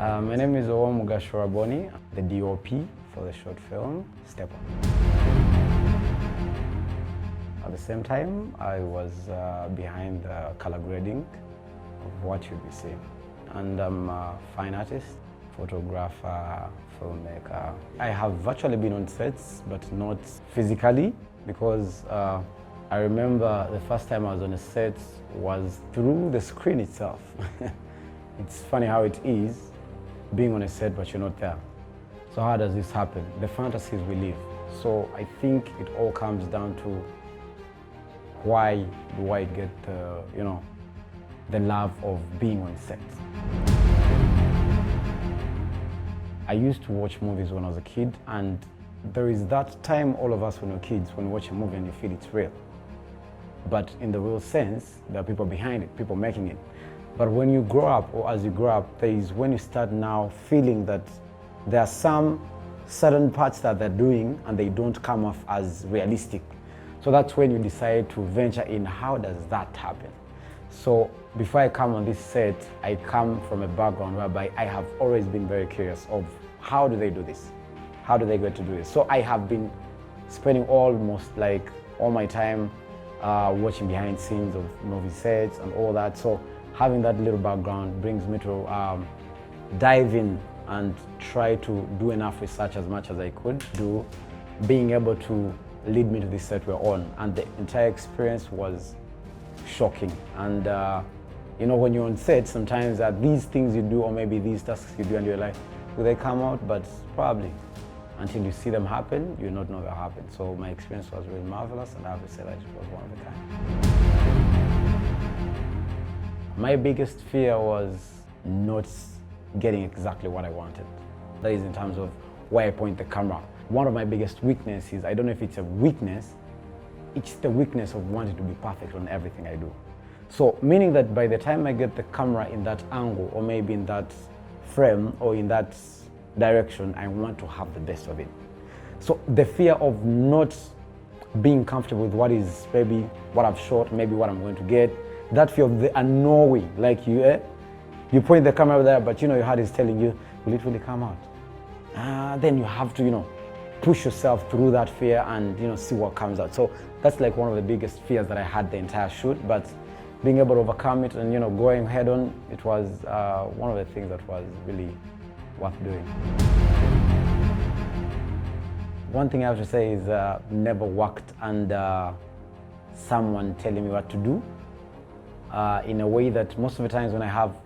My name is owomugasho, the DOP for the short film Step On. At the same time, I was behind the color grading of what you'll be seeing. And I'm a fine artist, photographer, filmmaker. I have actually been on sets, but not physically, because I remember the first time I was on a set was through the screen itself. It's funny how it is, being on a set but you're not there. So how does this happen? The fantasies we live. So I think it all comes down to why do I get the love of being on set. I used to watch movies when I was a kid, and there is that time, all of us when we're kids, when we watch a movie and you feel it's real. But in the real sense, there are people behind it, people making it. But when you grow up, or as you grow up, there is when you start now feeling that there are some certain parts that they're doing and they don't come off as realistic. So that's when you decide to venture in, how does that happen? So before I come on this set, I come from a background whereby I have always been very curious of how do they do this? How do they get to do this? So I have been spending almost like all my time watching behind scenes of movie sets and all that. So having that little background brings me to dive in and try to do enough research as much as I could do, being able to lead me to this set we're on. And the entire experience was shocking. And when you're on set, sometimes these things you do, or maybe these tasks you do, and you're like, will they come out? But probably until you see them happen, you not know they'll happen. So my experience was really marvelous, and I have to say that it was one of a kind. My biggest fear was not getting exactly what I wanted. That is in terms of where I point the camera. One of my biggest weaknesses, I don't know if it's a weakness, it's the weakness of wanting to be perfect on everything I do. So meaning that by the time I get the camera in that angle, or maybe in that frame, or in that direction, I want to have the best of it. So the fear of not being comfortable with what is maybe what I've shot, maybe what I'm going to get, that fear of the unknowing, like you point the camera there, but your heart is telling you, will it really come out? Then you have to, push yourself through that fear and see what comes out. So that's like one of the biggest fears that I had the entire shoot, but being able to overcome it and going head on, it was one of the things that was really worth doing. One thing I have to say is never worked under someone telling me what to do. In a way that most of the times when I have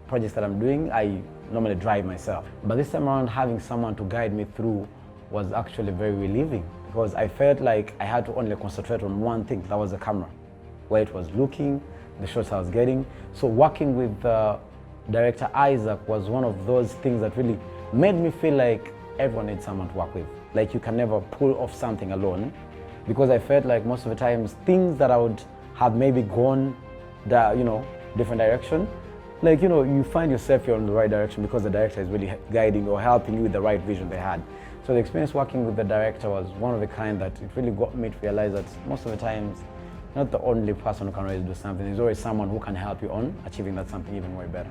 projects that I'm doing, I normally drive myself. But this time around, having someone to guide me through was actually very relieving, because I felt like I had to only concentrate on one thing, that was the camera, where it was looking, the shots I was getting. So working with director Isaac was one of those things that really made me feel like everyone needs someone to work with. Like you can never pull off something alone, because I felt like most of the times things that I would have maybe gone different direction, like you find yourself you're in the right direction because the director is really guiding or helping you with the right vision they had. So the experience working with the director was one of the kind that it really got me to realize that most of the times, not the only person who can really do something, there's always someone who can help you on achieving that something even way better.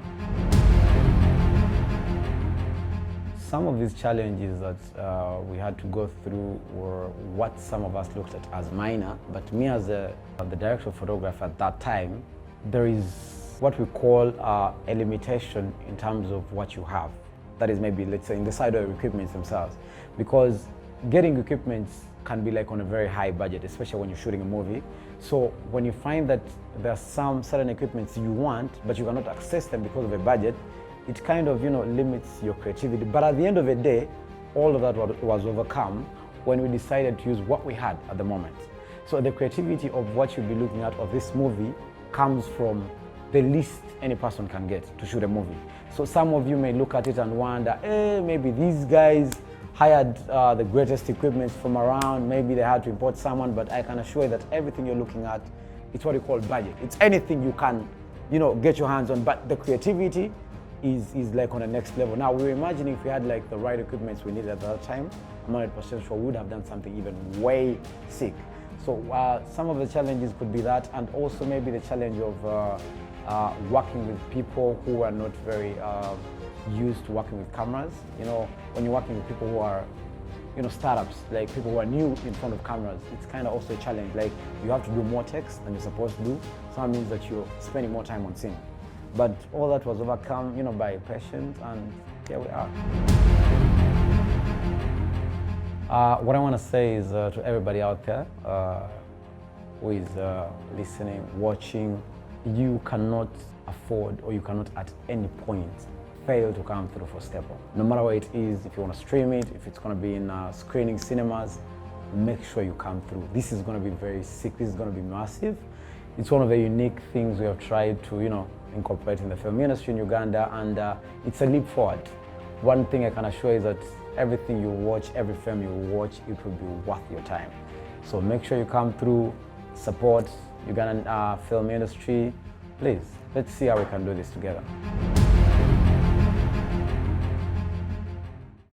Some of these challenges that we had to go through were what some of us looked at as minor, but me as the director of photography at that time, there is what we call a limitation in terms of what you have. That is maybe, let's say, in the side of equipment themselves. Because getting equipment can be like on a very high budget, especially when you're shooting a movie. So when you find that there are some certain equipments you want, but you cannot access them because of a budget, it kind of limits your creativity. But at the end of the day, all of that was overcome when we decided to use what we had at the moment. So the creativity of what you'll be looking at of this movie comes from the least any person can get to shoot a movie. So some of you may look at it and wonder, maybe these guys hired the greatest equipment from around, maybe they had to import someone, but I can assure you that everything you're looking at, it's what you call budget. It's anything you can, get your hands on, but the creativity is like on the next level. Now, we were imagining if we had like the right equipment we needed at that time, I'm 100% sure we would have done something even way sick. So some of the challenges could be that, and also maybe the challenge of working with people who are not very used to working with cameras. You know, when you're working with people who are, you know, startups, like people who are new in front of cameras, it's kind of also a challenge. Like, you have to do more text than you're supposed to do. So that means that you're spending more time on scene. But all that was overcome, you know, by patience, and here we are. What I want to say is to everybody out there who is listening, watching, you cannot afford, or you cannot at any point fail to come through for Staple. No matter what it is, if you want to stream it, if it's going to be in screening cinemas, make sure you come through. This is going to be very sick. This is going to be massive. It's one of the unique things we have tried to, you know, incorporate in the film industry in Uganda, and it's a leap forward. One thing I can assure is that everything you watch, every film you watch, it will be worth your time. So make sure you come through, support Ugandan film industry. Please, let's see how we can do this together.